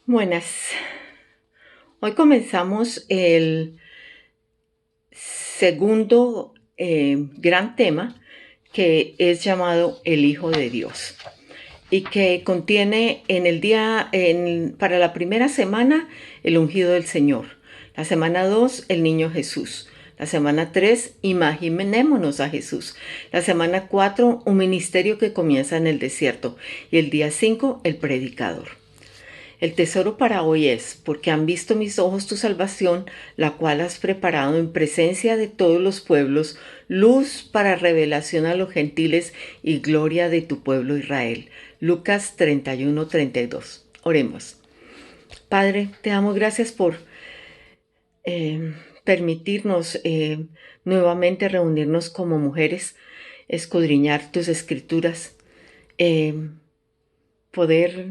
Buenas. Hoy comenzamos el segundo gran tema que es llamado el Hijo de Dios y que contiene para la primera semana el ungido del Señor, la semana 2 el niño Jesús, la semana 3 imaginémonos a Jesús, la semana 4 un ministerio que comienza en el desierto y el día 5 el predicador. El tesoro para hoy es, porque han visto mis ojos tu salvación, la cual has preparado en presencia de todos los pueblos, luz para revelación a los gentiles y gloria de tu pueblo Israel. Lucas 31-32. Oremos. Padre, te damos gracias por permitirnos nuevamente reunirnos como mujeres, escudriñar tus escrituras, poder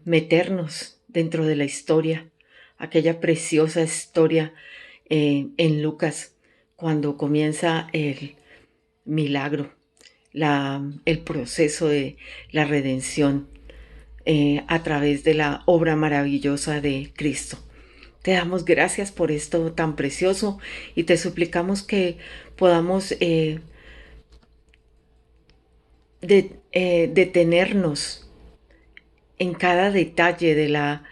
meternos dentro de la historia, aquella preciosa historia en Lucas, cuando comienza el milagro, el proceso de la redención a través de la obra maravillosa de Cristo. Te damos gracias por esto tan precioso y te suplicamos que podamos detenernos en cada detalle de la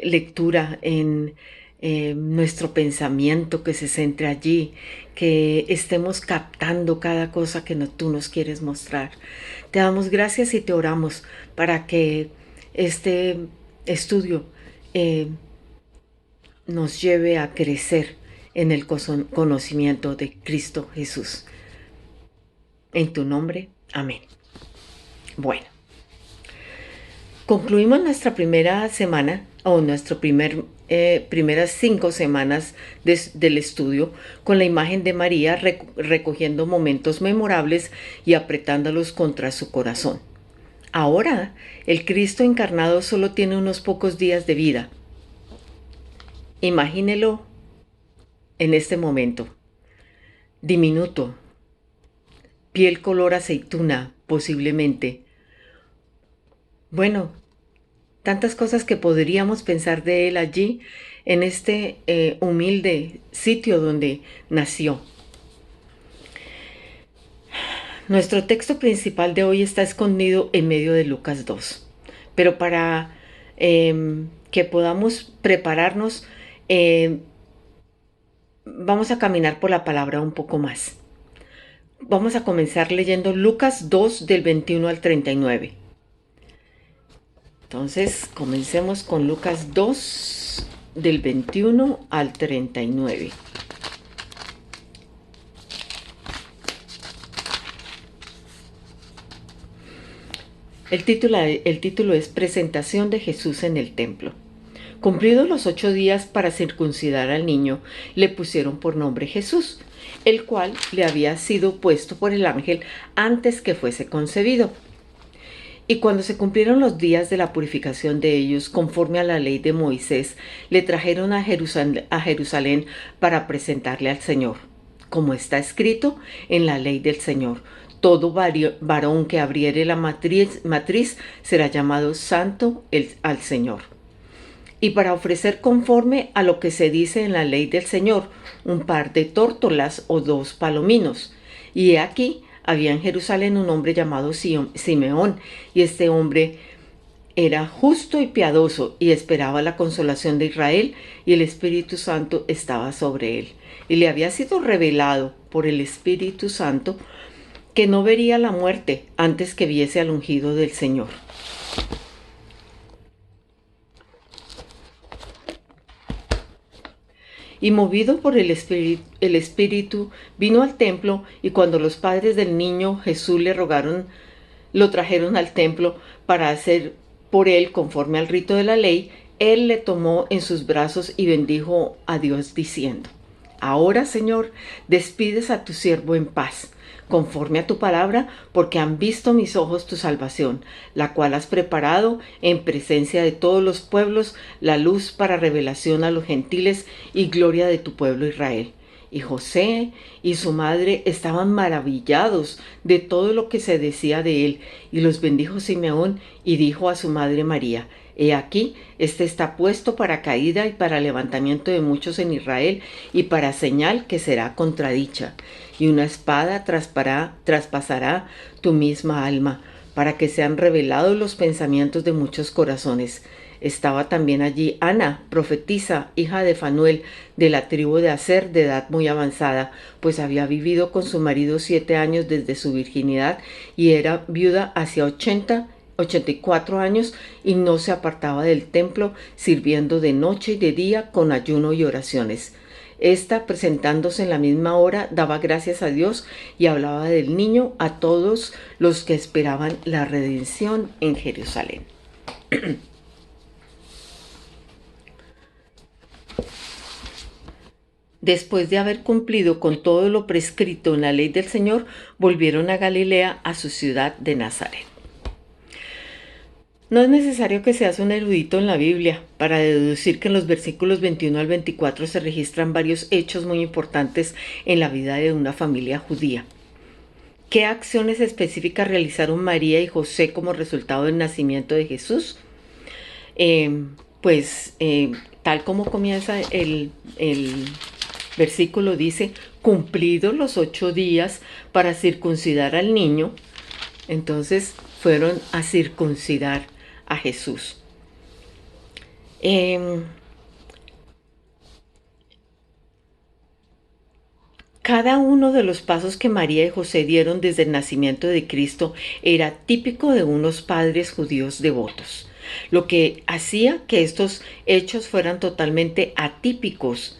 lectura, en nuestro pensamiento que se centre allí, que estemos captando cada cosa que tú nos quieres mostrar. Te damos gracias y te oramos para que este estudio nos lleve a crecer en el conocimiento de Cristo Jesús. En tu nombre, amén. Bueno. Concluimos nuestra primera semana o primeras 5 semanas del estudio con la imagen de María recogiendo momentos memorables y apretándolos contra su corazón. Ahora, el Cristo encarnado solo tiene unos pocos días de vida. Imagínelo en este momento. Diminuto, piel color aceituna, posiblemente. Bueno, tantas cosas que podríamos pensar de él allí, en este humilde sitio donde nació. Nuestro texto principal de hoy está escondido en medio de Lucas 2. Pero para que podamos prepararnos, vamos a caminar por la palabra un poco más. Vamos a comenzar leyendo Lucas 2 del 21 al 39. Entonces, comencemos con Lucas 2, del 21 al 39. El título es Presentación de Jesús en el templo. Cumplidos los 8 días para circuncidar al niño, le pusieron por nombre Jesús, el cual le había sido puesto por el ángel antes que fuese concebido. Y cuando se cumplieron los días de la purificación de ellos, conforme a la ley de Moisés, le trajeron a Jerusalén para presentarle al Señor. Como está escrito en la ley del Señor, todo varón que abriere la matriz será llamado santo al Señor. Y para ofrecer conforme a lo que se dice en la ley del Señor, un par de tórtolas o 2 palominos. Y he aquí, había en Jerusalén un hombre llamado Simeón, y este hombre era justo y piadoso y esperaba la consolación de Israel, y el Espíritu Santo estaba sobre él. Y le había sido revelado por el Espíritu Santo que no vería la muerte antes que viese al ungido del Señor. Y movido por el Espíritu, vino al templo, y cuando los padres del niño Jesús lo trajeron al templo para hacer por él conforme al rito de la ley, él le tomó en sus brazos y bendijo a Dios diciendo: Ahora, Señor, despides a tu siervo en paz, conforme a tu palabra, porque han visto mis ojos tu salvación, la cual has preparado en presencia de todos los pueblos, la luz para revelación a los gentiles y gloria de tu pueblo Israel. Y José y su madre estaban maravillados de todo lo que se decía de él, y los bendijo Simeón y dijo a su madre María: He aquí, este está puesto para caída y para levantamiento de muchos en Israel, y para señal que será contradicha. Y una espada traspasará tu misma alma, para que sean revelados los pensamientos de muchos corazones. Estaba también allí Ana, profetisa, hija de Fanuel, de la tribu de Aser, de edad muy avanzada, pues había vivido con su marido 7 años desde su virginidad y era viuda hacia 84 años, y no se apartaba del templo, sirviendo de noche y de día con ayuno y oraciones. Esta, presentándose en la misma hora, daba gracias a Dios y hablaba del niño a todos los que esperaban la redención en Jerusalén. Después de haber cumplido con todo lo prescrito en la ley del Señor, volvieron a Galilea, a su ciudad de Nazaret. No es necesario que seas un erudito en la Biblia para deducir que en los versículos 21 al 24 se registran varios hechos muy importantes en la vida de una familia judía. ¿Qué acciones específicas realizaron María y José como resultado del nacimiento de Jesús? Tal como comienza el versículo, dice: cumplidos los 8 días para circuncidar al niño, entonces fueron a circuncidar a Jesús. Cada uno de los pasos que María y José dieron desde el nacimiento de Cristo era típico de unos padres judíos devotos, lo que hacía que estos hechos fueran totalmente atípicos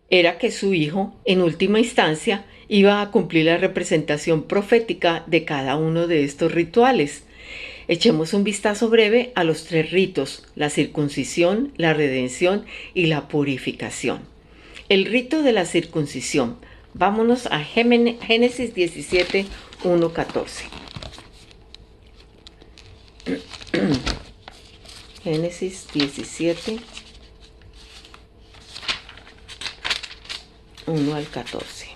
era que su hijo, en última instancia, iba a cumplir la representación profética de cada uno de estos rituales. Echemos un vistazo breve a los 3 ritos: la circuncisión, la redención y la purificación. El rito de la circuncisión. Vámonos a Génesis 17, 1, 14. Génesis 17, 1 al 14.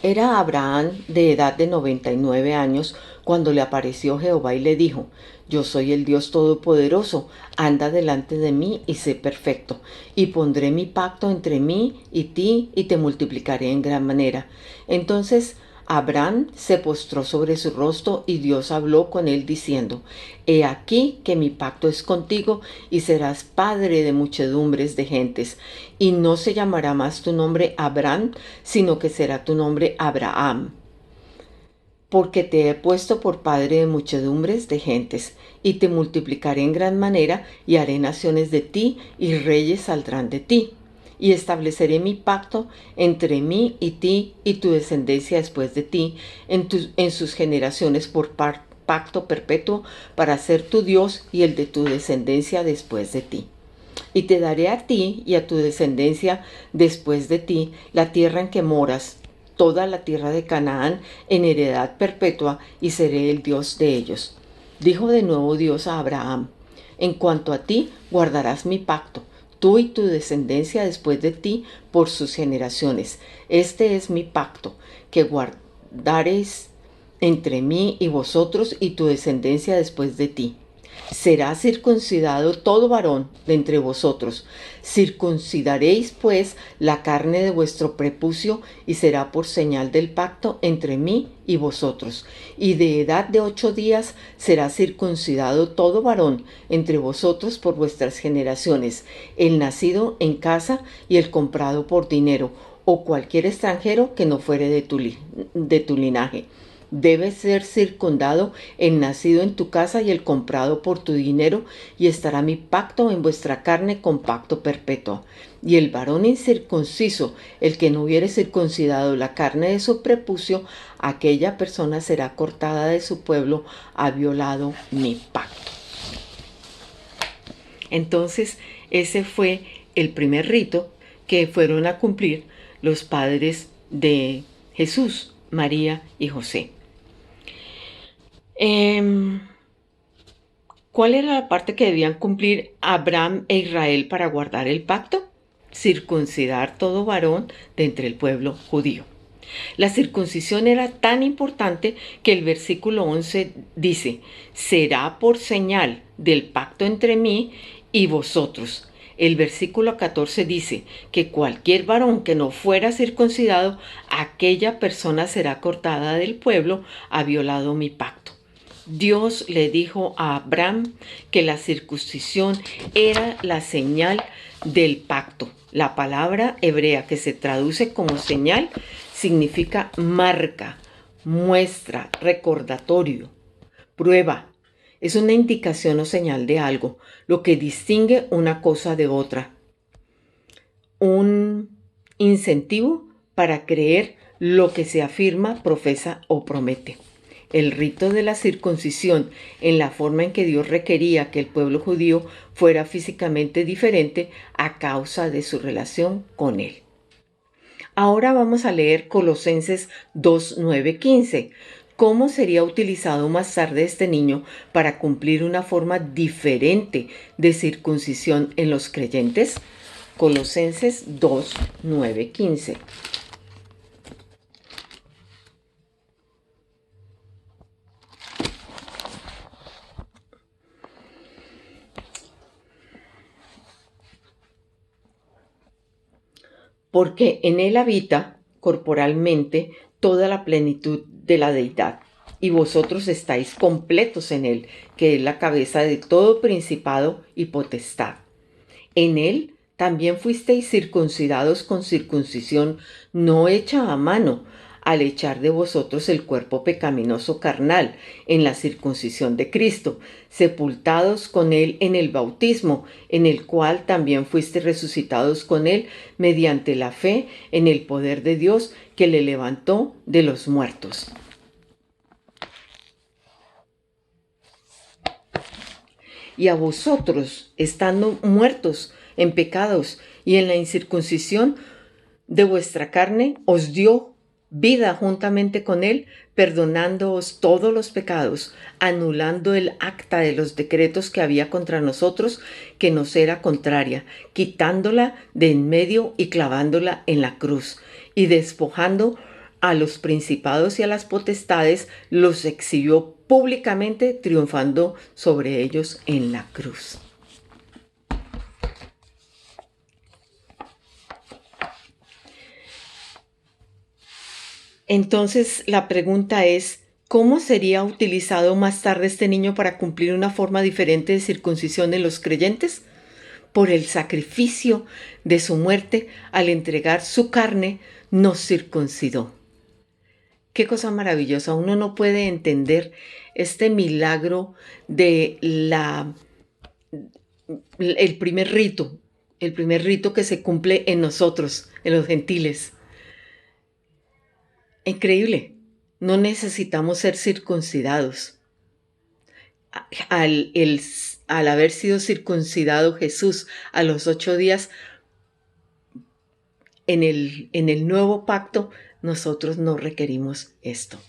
Era Abraham de edad de 99 años cuando le apareció Jehová y le dijo: yo soy el Dios Todopoderoso, anda delante de mí y sé perfecto, y pondré mi pacto entre mí y ti, y te multiplicaré en gran manera. Entonces Abraham se postró sobre su rostro, y Dios habló con él diciendo: he aquí que mi pacto es contigo, y serás padre de muchedumbres de gentes, y no se llamará más tu nombre Abraham, sino que será tu nombre Abraham, porque te he puesto por padre de muchedumbres de gentes, y te multiplicaré en gran manera, y haré naciones de ti, y reyes saldrán de ti. Y estableceré mi pacto entre mí y ti y tu descendencia después de ti, en sus generaciones, por pacto perpetuo, para ser tu Dios y el de tu descendencia después de ti. Y te daré a ti y a tu descendencia después de ti la tierra en que moras, toda la tierra de Canaán, en heredad perpetua, y seré el Dios de ellos. Dijo de nuevo Dios a Abraham: en cuanto a ti, guardarás mi pacto, tú y tu descendencia después de ti, por sus generaciones. Este es mi pacto, que guardaréis entre mí y vosotros y tu descendencia después de ti. Será circuncidado todo varón de entre vosotros. Circuncidaréis pues la carne de vuestro prepucio, y será por señal del pacto entre mí y vosotros. Y de edad de 8 días será circuncidado todo varón entre vosotros por vuestras generaciones, el nacido en casa y el comprado por dinero, o cualquier extranjero que no fuere de tu linaje. Debe ser circundado el nacido en tu casa y el comprado por tu dinero, y estará mi pacto en vuestra carne con pacto perpetuo. Y el varón incircunciso, el que no hubiere circuncidado la carne de su prepucio, aquella persona será cortada de su pueblo, ha violado mi pacto. Entonces, ese fue el primer rito que fueron a cumplir los padres de Jesús, María y José. ¿Cuál era la parte que debían cumplir Abraham e Israel para guardar el pacto? Circuncidar todo varón de entre el pueblo judío. La circuncisión era tan importante que el versículo 11 dice: será por señal del pacto entre mí y vosotros. El versículo 14 dice que cualquier varón que no fuera circuncidado, aquella persona será cortada del pueblo, ha violado mi pacto. Dios le dijo a Abraham que la circuncisión era la señal del pacto. La palabra hebrea que se traduce como señal significa marca, muestra, recordatorio, prueba. Es una indicación o señal de algo, lo que distingue una cosa de otra. Un incentivo para creer lo que se afirma, profesa o promete. El rito de la circuncisión, en la forma en que Dios requería que el pueblo judío fuera físicamente diferente a causa de su relación con él. Ahora vamos a leer Colosenses 2, 9, 15. ¿Cómo sería utilizado más tarde este niño para cumplir una forma diferente de circuncisión en los creyentes? Colosenses 2, 9, 15. Porque en él habita corporalmente toda la plenitud de la deidad, y vosotros estáis completos en él, que es la cabeza de todo principado y potestad. En él también fuisteis circuncidados con circuncisión no hecha a mano, al echar de vosotros el cuerpo pecaminoso carnal en la circuncisión de Cristo, sepultados con él en el bautismo, en el cual también fuisteis resucitados con él mediante la fe en el poder de Dios que le levantó de los muertos. Y a vosotros, estando muertos en pecados y en la incircuncisión de vuestra carne, os dio vida juntamente con él, perdonándoos todos los pecados, anulando el acta de los decretos que había contra nosotros, que nos era contraria, quitándola de en medio y clavándola en la cruz, y despojando a los principados y a las potestades, los exhibió públicamente, triunfando sobre ellos en la cruz. Entonces la pregunta es, ¿cómo sería utilizado más tarde este niño para cumplir una forma diferente de circuncisión en los creyentes? Por el sacrificio de su muerte, al entregar su carne, nos circuncidó. Qué cosa maravillosa. Uno no puede entender este milagro de el primer rito que se cumple en nosotros, en los gentiles. Increíble. No necesitamos ser circuncidados. Al haber sido circuncidado Jesús a los 8 días, en el nuevo pacto, nosotros no requerimos esto.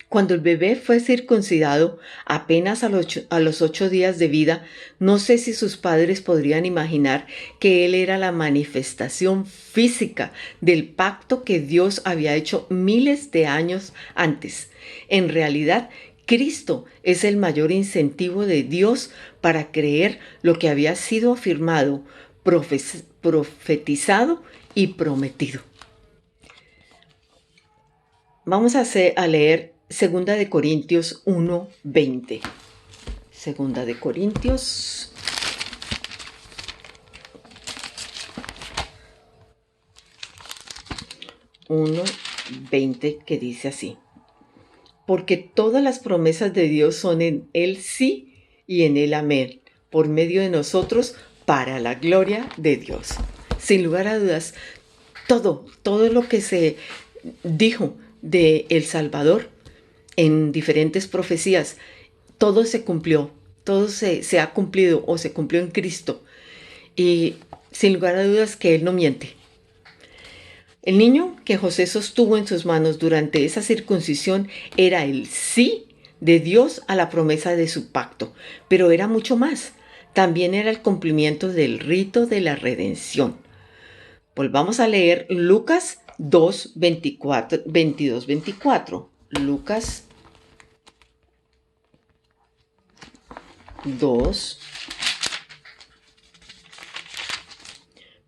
Cuando el bebé fue circuncidado, apenas a los 8 días de vida, no sé si sus padres podrían imaginar que él era la manifestación física del pacto que Dios había hecho miles de años antes. En realidad, Cristo es el mayor incentivo de Dios para creer lo que había sido afirmado, profetizado y prometido. Vamos a leer 2 de Corintios 1:20. 2 de Corintios 1:20, que dice así: porque todas las promesas de Dios son en Él sí y en Él amén, por medio de nosotros, para la gloria de Dios. Sin lugar a dudas, todo lo que se dijo de El Salvador en diferentes profecías, todo se cumplió, todo se ha cumplido o se cumplió en Cristo. Y sin lugar a dudas que Él no miente. El niño que José sostuvo en sus manos durante esa circuncisión era el sí de Dios a la promesa de su pacto, pero era mucho más. También era el cumplimiento del rito de la redención. Volvamos a leer Lucas 2, 24, 22, 24. Lucas 2,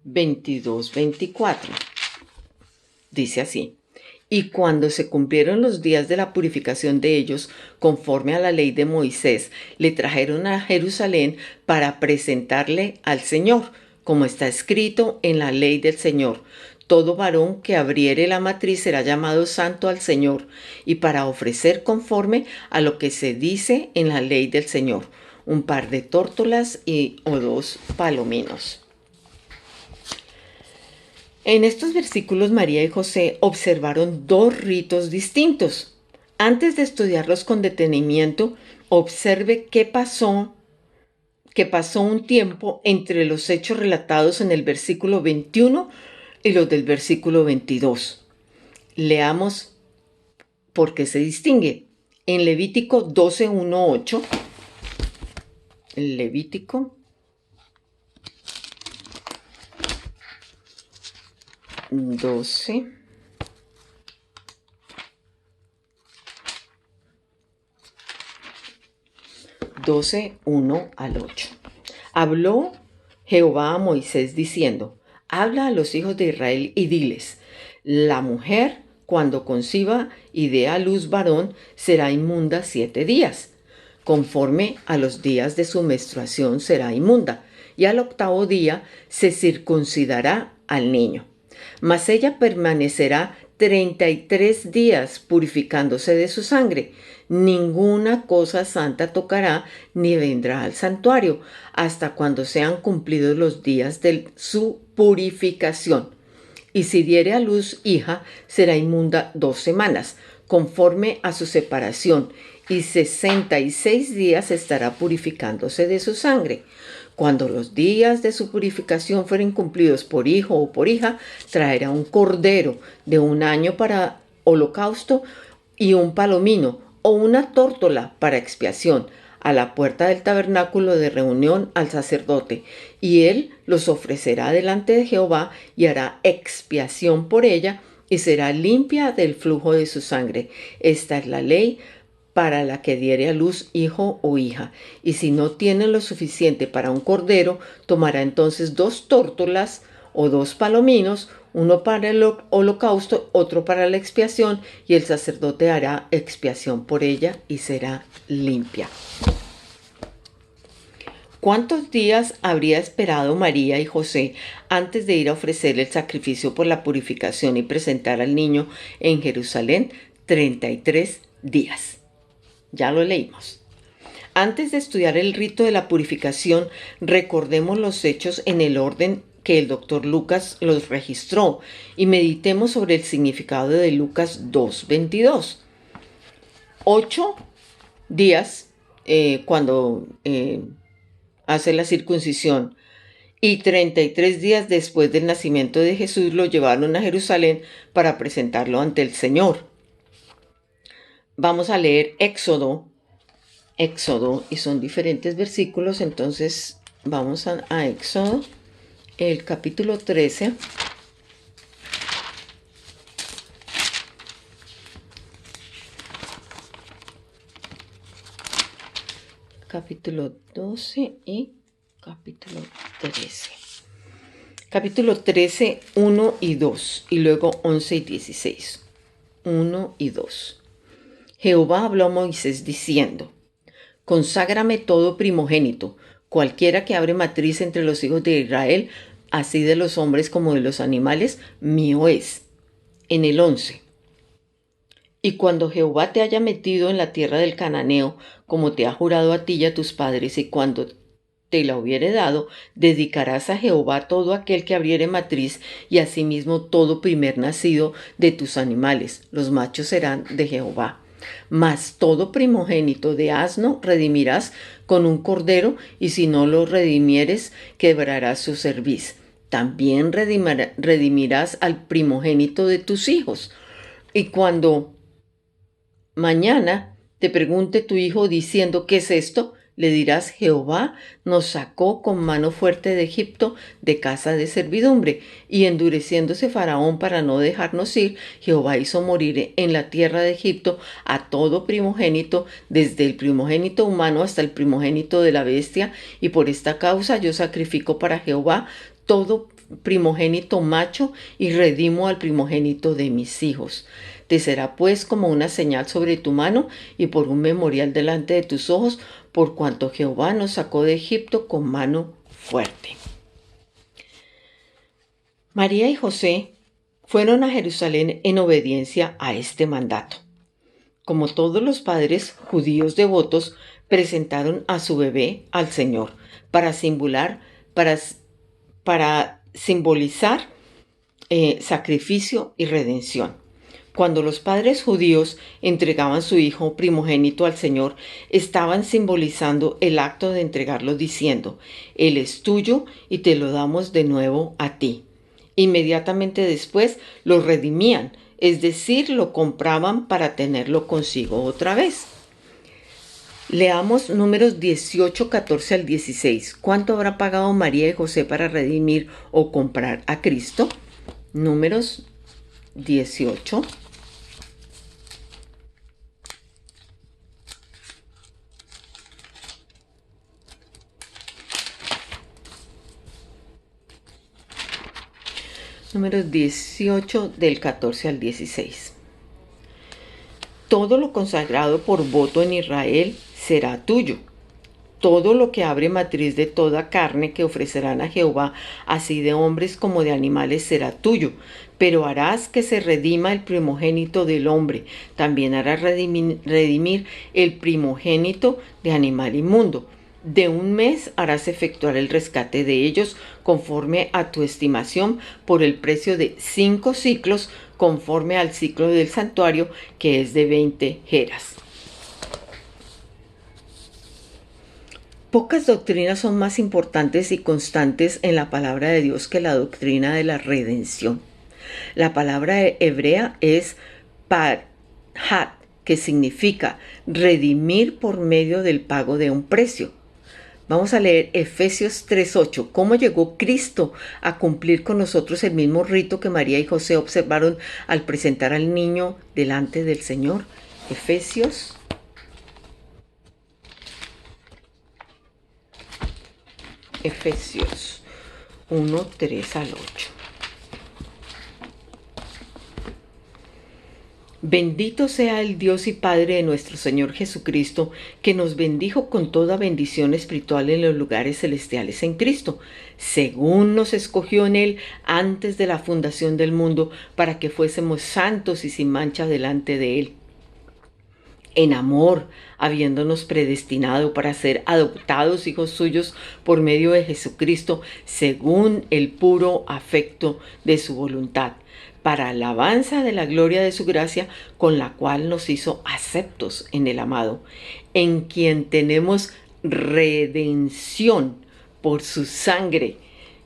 22, 24. Dice así: y cuando se cumplieron los días de la purificación de ellos, conforme a la ley de Moisés, le trajeron a Jerusalén para presentarle al Señor, como está escrito en la ley del Señor. Todo varón que abriere la matriz será llamado santo al Señor, y para ofrecer conforme a lo que se dice en la ley del Señor, un par de tórtolas o 2 palominos. En estos versículos María y José observaron 2 ritos distintos. Antes de estudiarlos con detenimiento, observe que pasó un tiempo entre los hechos relatados en el versículo 21 y los del versículo 22. Leamos por qué se distingue. En Levítico 12, 1, 8, Levítico 12, 1 al 8. Habló Jehová a Moisés diciendo: habla a los hijos de Israel y diles: la mujer, cuando conciba y dé a luz varón, será inmunda 7 días. Conforme a los días de su menstruación será inmunda, y al 8º día se circuncidará al niño. Mas ella permanecerá 33 días purificándose de su sangre. Ninguna cosa santa tocará ni vendrá al santuario hasta cuando sean cumplidos los días de su purificación. Y si diere a luz hija, será inmunda 2 semanas, conforme a su separación, y 66 días estará purificándose de su sangre. Cuando los días de su purificación fueren cumplidos por hijo o por hija, traerá un cordero de 1 año para holocausto y un palomino o una tórtola para expiación a la puerta del tabernáculo de reunión al sacerdote, y él los ofrecerá delante de Jehová y hará expiación por ella y será limpia del flujo de su sangre. Esta es la ley para la que diere a luz hijo o hija. Y si no tiene lo suficiente para un cordero, tomará entonces 2 tórtolas o 2 palominos, uno para el holocausto, otro para la expiación, y el sacerdote hará expiación por ella y será limpia. ¿Cuántos días habría esperado María y José antes de ir a ofrecer el sacrificio por la purificación y presentar al niño en Jerusalén? 33 días. Ya lo leímos. Antes de estudiar el rito de la purificación, recordemos los hechos en el orden que el doctor Lucas los registró y meditemos sobre el significado de Lucas 2:22. 8 días cuando hace la circuncisión, y 33 días después del nacimiento de Jesús lo llevaron a Jerusalén para presentarlo ante el Señor. Vamos a leer Éxodo, y son diferentes versículos, entonces vamos a Éxodo, el capítulo 13. Capítulo 12 y capítulo 13. Capítulo 13, 1 y 2, y luego 11 y 16. 1 y 2. Jehová habló a Moisés diciendo: conságrame todo primogénito, cualquiera que abre matriz entre los hijos de Israel, así de los hombres como de los animales, mío es. En el 11. Y cuando Jehová te haya metido en la tierra del cananeo, como te ha jurado a ti y a tus padres, y cuando te la hubiere dado, dedicarás a Jehová todo aquel que abriere matriz, y asimismo todo primer nacido de tus animales. Los machos serán de Jehová. Mas todo primogénito de asno redimirás con un cordero, y si no lo redimieres, quebrarás su cerviz. También redimirás al primogénito de tus hijos. Y cuando mañana te pregunte tu hijo diciendo: ¿qué es esto?, Le dirás: Jehová nos sacó con mano fuerte de Egipto, de casa de servidumbre. Y endureciéndose Faraón para no dejarnos ir, Jehová hizo morir en la tierra de Egipto a todo primogénito, desde el primogénito humano hasta el primogénito de la bestia. Y por esta causa yo sacrifico para Jehová todo primogénito macho y redimo al primogénito de mis hijos. Te será pues como una señal sobre tu mano y por un memorial delante de tus ojos, por cuanto Jehová nos sacó de Egipto con mano fuerte. María y José fueron a Jerusalén en obediencia a este mandato. Como todos los padres judíos devotos, presentaron a su bebé al Señor para simbolizar sacrificio y redención. Cuando los padres judíos entregaban su hijo primogénito al Señor, estaban simbolizando el acto de entregarlo diciendo: Él es tuyo y te lo damos de nuevo a ti. Inmediatamente después lo redimían, es decir, lo compraban para tenerlo consigo otra vez. Leamos Números 18, 14 al 16. ¿Cuánto habrá pagado María y José para redimir o comprar a Cristo? Números 18. Números 18 del 14 al 16. Todo lo consagrado por voto en Israel será tuyo. Todo lo que abre matriz de toda carne que ofrecerán a Jehová, así de hombres como de animales, será tuyo. Pero harás que se redima el primogénito del hombre. También harás redimir el primogénito de animal inmundo. De un mes harás efectuar el rescate de ellos conforme a tu estimación por el precio de 5 siclos, conforme al ciclo del santuario, que es de 20 geras. Pocas doctrinas son más importantes y constantes en la palabra de Dios que la doctrina de la redención. La palabra hebrea es parhat, que significa redimir por medio del pago de un precio. Vamos a leer Efesios 3:8. ¿Cómo llegó Cristo a cumplir con nosotros el mismo rito que María y José observaron al presentar al niño delante del Señor? Efesios 1, 3 al 8. Bendito sea el Dios y Padre de nuestro Señor Jesucristo, que nos bendijo con toda bendición espiritual en los lugares celestiales en Cristo, según nos escogió en Él antes de la fundación del mundo, para que fuésemos santos y sin mancha delante de Él. En amor, habiéndonos predestinado para ser adoptados hijos suyos por medio de Jesucristo, según el puro afecto de su voluntad, para alabanza de la gloria de su gracia, con la cual nos hizo aceptos en el amado, en quien tenemos redención por su sangre,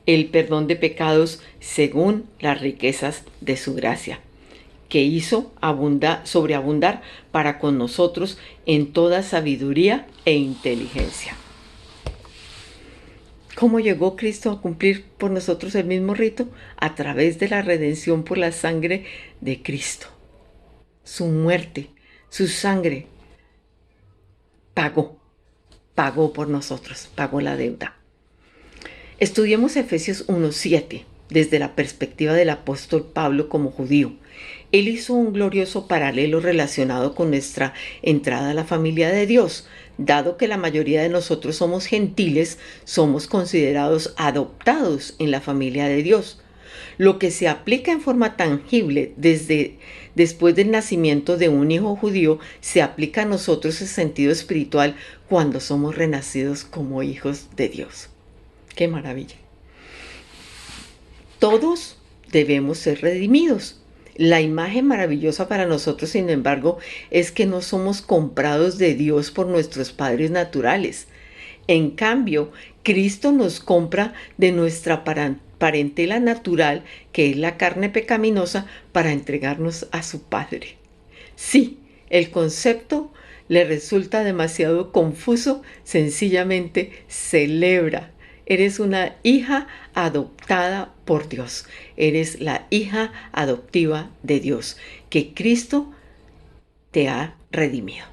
el perdón de pecados según las riquezas de su gracia, que hizo sobreabundar para con nosotros en toda sabiduría e inteligencia. ¿Cómo llegó Cristo a cumplir por nosotros el mismo rito? A través de la redención por la sangre de Cristo. Su muerte, su sangre, pagó por nosotros, pagó la deuda. Estudiemos Efesios 1:7 desde la perspectiva del apóstol Pablo como judío. Él hizo un glorioso paralelo relacionado con nuestra entrada a la familia de Dios. Dado que la mayoría de nosotros somos gentiles, somos considerados adoptados en la familia de Dios. Lo que se aplica en forma tangible después del nacimiento de un hijo judío, se aplica a nosotros en sentido espiritual cuando somos renacidos como hijos de Dios. ¡Qué maravilla! Todos debemos ser redimidos. La imagen maravillosa para nosotros, sin embargo, es que no somos comprados de Dios por nuestros padres naturales. En cambio, Cristo nos compra de nuestra parentela natural, que es la carne pecaminosa, para entregarnos a su Padre. Sí, el concepto le resulta demasiado confuso, sencillamente celebra. Eres una hija adoptada por Dios. Eres la hija adoptiva de Dios, que Cristo te ha redimido.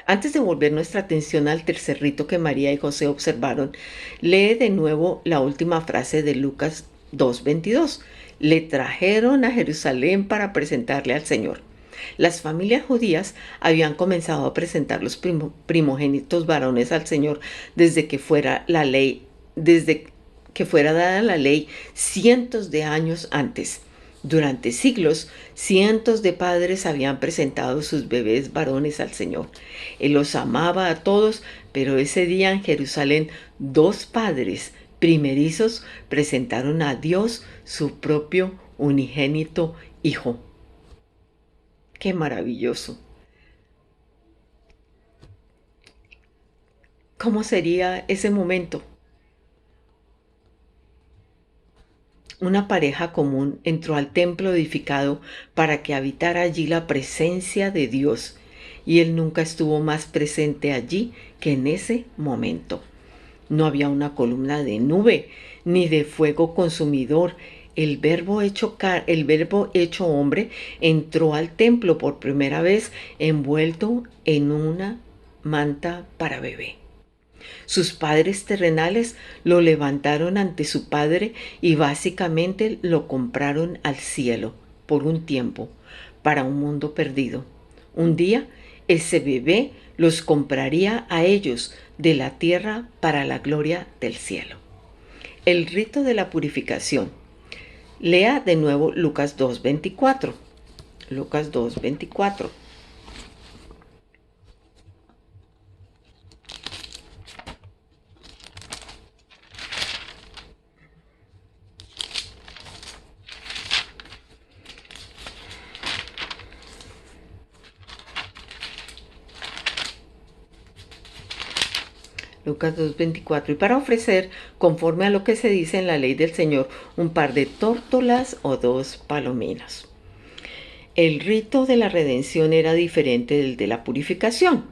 Antes de volver nuestra atención al tercer rito que María y José observaron, lee de nuevo la última frase de Lucas 2:22. Le trajeron a Jerusalén para presentarle al Señor. Las familias judías habían comenzado a presentar los primogénitos varones al Señor desde que fuera dada la ley cientos de años antes. Durante siglos, cientos de padres habían presentado sus bebés varones al Señor. Él los amaba a todos, pero ese día en Jerusalén, 2 padres primerizos presentaron a Dios su propio unigénito Hijo. ¡Qué maravilloso! ¿Cómo sería ese momento? Una pareja común entró al templo edificado para que habitara allí la presencia de Dios, y Él nunca estuvo más presente allí que en ese momento. No había una columna de nube ni de fuego consumidor. El verbo hecho hombre entró al templo por primera vez envuelto en una manta para bebé. Sus padres terrenales lo levantaron ante su padre y básicamente lo compraron al cielo por un tiempo, para un mundo perdido. Un día ese bebé los compraría a ellos de la tierra para la gloria del cielo. El rito de la purificación. Lea de nuevo Lucas 2:24. Lucas 2:24. Lucas 2:24. Y para ofrecer, conforme a lo que se dice en la ley del Señor, un par de tórtolas o 2 palominos. El rito de la redención era diferente del de la purificación.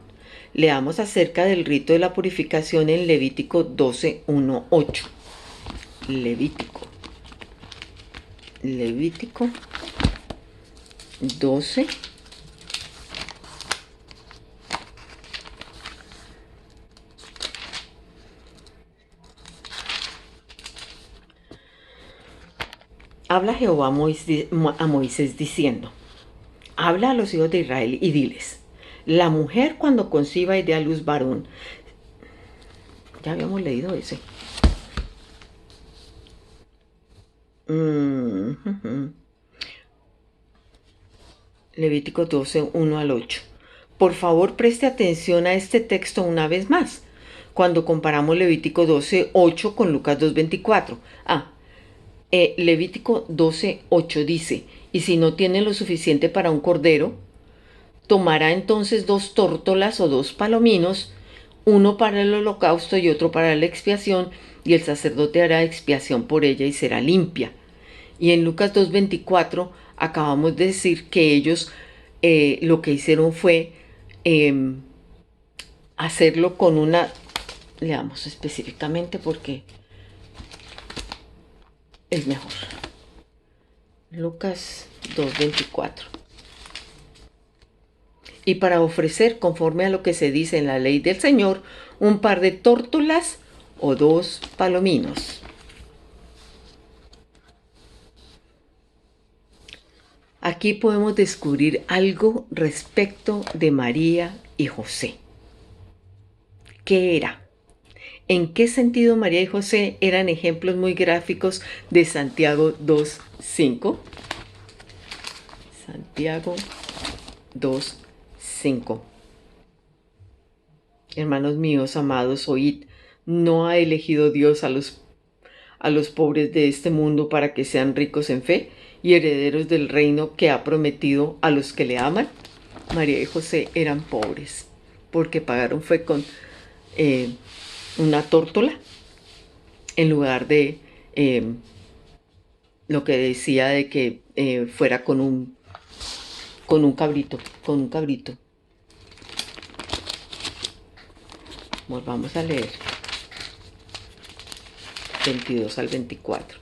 Leamos acerca del rito de la purificación en Levítico 12:1-8. Levítico 12. Habla Jehová a Moisés diciendo: habla a los hijos de Israel y diles: la mujer cuando conciba y dé a luz varón. Ya habíamos leído ese. Levítico 12:1-8. Por favor, preste atención a este texto una vez más, cuando comparamos Levítico 12:8 con Lucas 2:24. Levítico 12:8 dice: y si no tiene lo suficiente para un cordero, tomará entonces 2 tórtolas o 2 palominos, uno para el holocausto y otro para la expiación, y el sacerdote hará expiación por ella y será limpia. Y en Lucas 2:24 acabamos de decir que ellos lo que hicieron fue hacerlo con una... Leamos específicamente porque es mejor. Lucas 2:24. Y para ofrecer, conforme a lo que se dice en la ley del Señor, un par de tórtolas o 2 palominos. Aquí podemos descubrir algo respecto de María y José. ¿Qué era? ¿En qué sentido María y José eran ejemplos muy gráficos de Santiago 2:5? Santiago 2:5. Hermanos míos, amados, oíd: ¿no ha elegido Dios a los pobres de este mundo para que sean ricos en fe y herederos del reino que ha prometido a los que le aman? María y José eran pobres porque pagaron fue con una tórtola en lugar de lo que decía de que fuera con un cabrito. Volvamos a leer 22 al 24.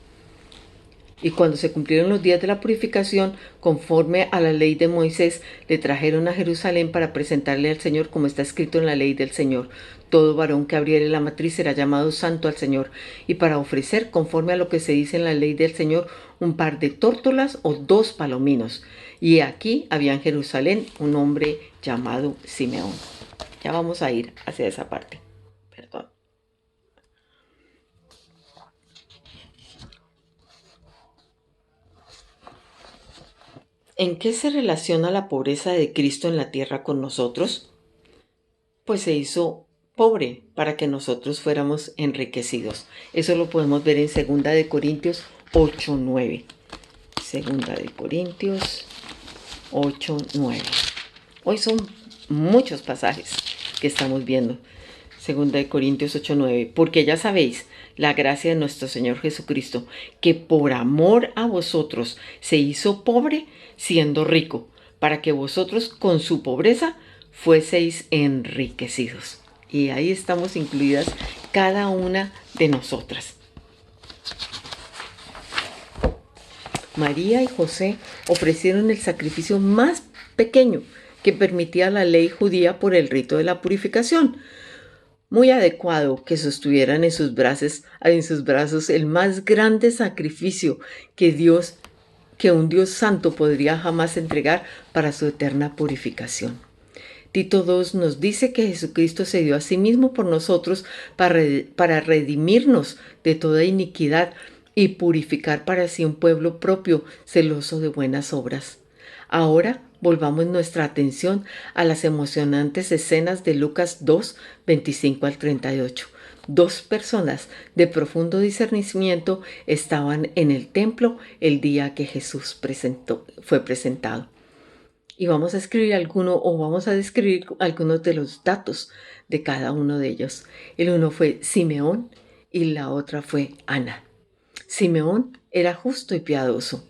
Y cuando se cumplieron los días de la purificación, conforme a la ley de Moisés, le trajeron a Jerusalén para presentarle al Señor, como está escrito en la ley del Señor. Todo varón que abriere la matriz será llamado santo al Señor. Y para ofrecer, conforme a lo que se dice en la ley del Señor, un par de tórtolas o 2 palominos. Y aquí había en Jerusalén un hombre llamado Simeón. Ya vamos a ir hacia esa parte. Perdón. ¿En qué se relaciona la pobreza de Cristo en la tierra con nosotros? Pues se hizo pobre para que nosotros fuéramos enriquecidos. Eso lo podemos ver en 2 de Corintios 8:9. 2 de Corintios 8:9. Hoy son muchos pasajes que estamos viendo. 2 de Corintios 8:9. Porque ya sabéis la gracia de nuestro Señor Jesucristo, que por amor a vosotros se hizo pobre, siendo rico, para que vosotros con su pobreza fueseis enriquecidos. Y ahí estamos incluidas cada una de nosotras. María y José ofrecieron el sacrificio más pequeño que permitía la ley judía por el rito de la purificación. Muy adecuado que sostuvieran en sus brazos el más grande sacrificio que un Dios santo podría jamás entregar para su eterna purificación. Tito 2 nos dice que Jesucristo se dio a sí mismo por nosotros para redimirnos de toda iniquidad y purificar para sí un pueblo propio, celoso de buenas obras. Ahora volvamos nuestra atención a las emocionantes escenas de Lucas 2, 25 al 38. 2 personas de profundo discernimiento estaban en el templo el día que Jesús fue presentado. Y vamos a describir algunos de los datos de cada uno de ellos. El uno fue Simeón y la otra fue Ana. Simeón era justo y piadoso.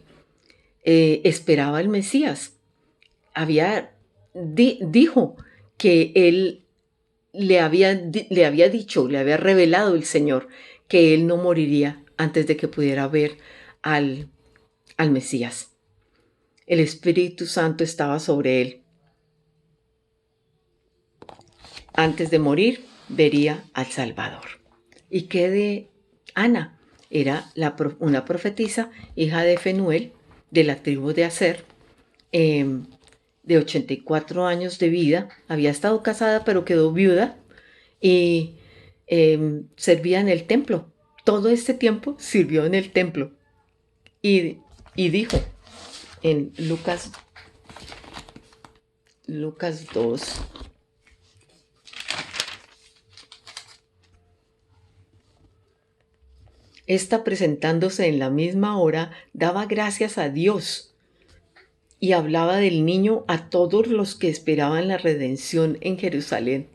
Esperaba al Mesías. Dijo que él le había revelado el Señor que él no moriría antes de que pudiera ver al Mesías. El Espíritu Santo estaba sobre él. Antes de morir, vería al Salvador. ¿Y qué de Ana? Era una profetisa, hija de Fenuel, de la tribu de Aser, de 84 años de vida. Había estado casada, pero quedó viuda y servía en el templo. Todo este tiempo sirvió en el templo. Y dijo en Lucas 2, esta, presentándose en la misma hora, daba gracias a Dios y hablaba del niño a todos los que esperaban la redención en Jerusalén.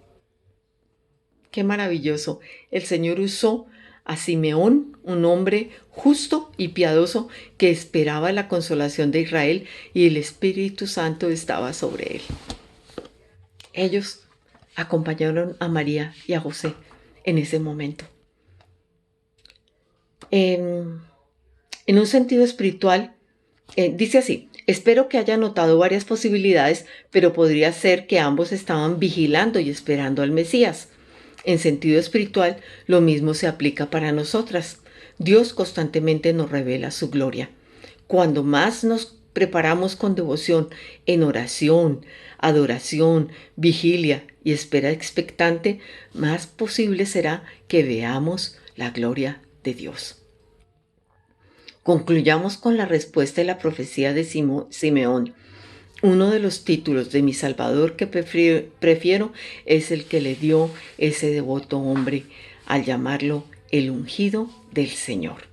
Qué maravilloso. El Señor usó a Simeón, un hombre justo y piadoso que esperaba la consolación de Israel, y el Espíritu Santo estaba sobre él. Ellos acompañaron a María y a José en ese momento. En un sentido espiritual, dice así: espero que haya notado varias posibilidades, pero podría ser que ambos estaban vigilando y esperando al Mesías. En sentido espiritual, lo mismo se aplica para nosotras. Dios constantemente nos revela su gloria. Cuando más nos preparamos con devoción en oración, adoración, vigilia y espera expectante, más posible será que veamos la gloria de Dios. Concluyamos con la respuesta de la profecía de Simeón. Uno de los títulos de mi Salvador que prefiero es el que le dio ese devoto hombre al llamarlo el ungido del Señor.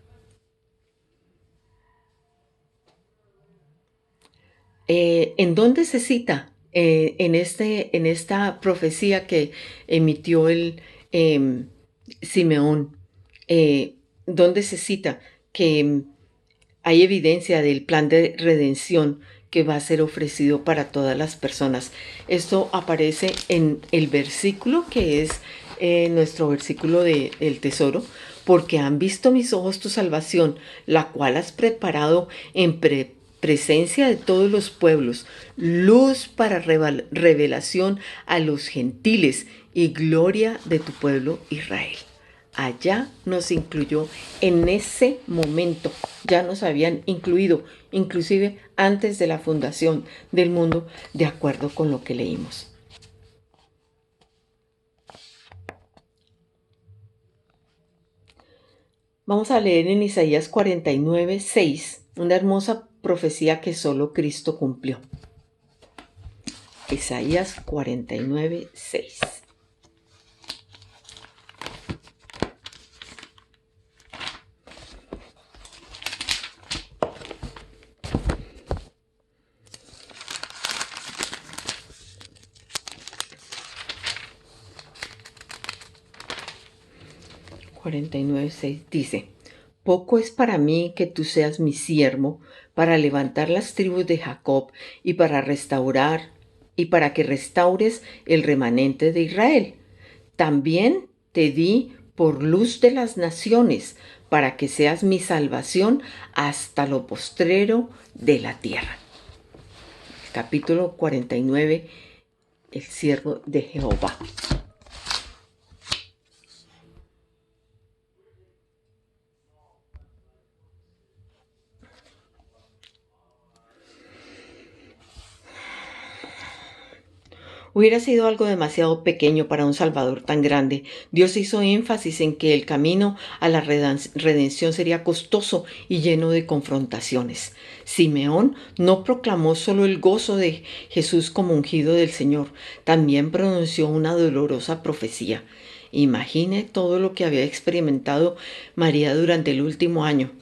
¿En dónde se cita? En esta profecía que emitió el Simeón. ¿Dónde se cita? Que hay evidencia del plan de redención que va a ser ofrecido para todas las personas. Esto aparece en el versículo que es nuestro versículo del tesoro, porque han visto mis ojos tu salvación, la cual has preparado en presencia de todos los pueblos, luz para revelación a los gentiles y gloria de tu pueblo Israel. Allá nos incluyó en ese momento, ya nos habían incluido, inclusive antes de la fundación del mundo, de acuerdo con lo que leímos. Vamos a leer en Isaías 49, 6, una hermosa profecía que solo Cristo cumplió. Isaías 49, 6. Dice: poco es para mí que tú seas mi siervo para levantar las tribus de Jacob y para que restaures el remanente de Israel. También te di por luz de las naciones para que seas mi salvación hasta lo postrero de la tierra. Capítulo 49, el siervo de Jehová. Hubiera sido algo demasiado pequeño para un Salvador tan grande. Dios hizo énfasis en que el camino a la redención sería costoso y lleno de confrontaciones. Simeón no proclamó solo el gozo de Jesús como ungido del Señor, también pronunció una dolorosa profecía. Imagine todo lo que había experimentado María durante el último año.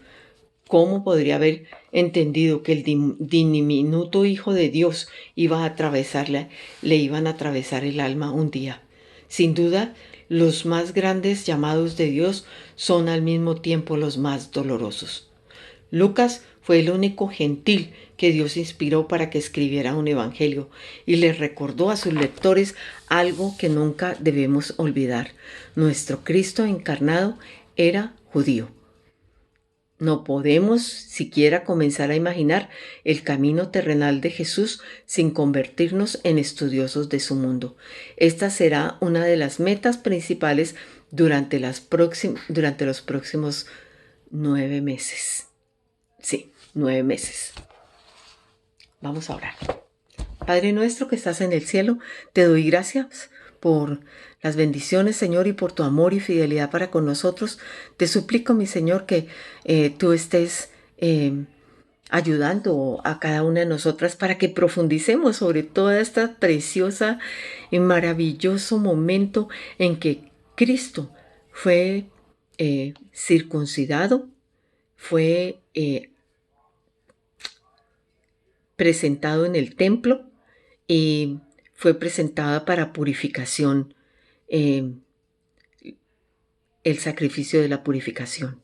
¿Cómo podría haber entendido que el diminuto Hijo de Dios le iban a atravesar el alma un día? Sin duda, los más grandes llamados de Dios son al mismo tiempo los más dolorosos. Lucas fue el único gentil que Dios inspiró para que escribiera un evangelio y le recordó a sus lectores algo que nunca debemos olvidar. Nuestro Cristo encarnado era judío. No podemos siquiera comenzar a imaginar el camino terrenal de Jesús sin convertirnos en estudiosos de su mundo. Esta será una de las metas principales durante los próximos 9 meses. Sí, 9 meses. Vamos a orar. Padre nuestro que estás en el cielo, te doy gracias por las bendiciones, Señor, y por tu amor y fidelidad para con nosotros. Te suplico, mi Señor, que tú estés ayudando a cada una de nosotras para que profundicemos sobre toda esta preciosa y maravilloso momento en que Cristo fue circuncidado, fue presentado en el templo y fue presentada para purificación, el sacrificio de la purificación.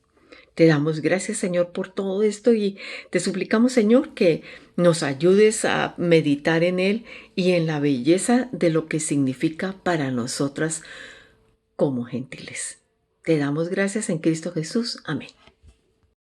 Te damos gracias, Señor, por todo esto y te suplicamos, Señor, que nos ayudes a meditar en él y en la belleza de lo que significa para nosotras como gentiles. Te damos gracias en Cristo Jesús. Amén.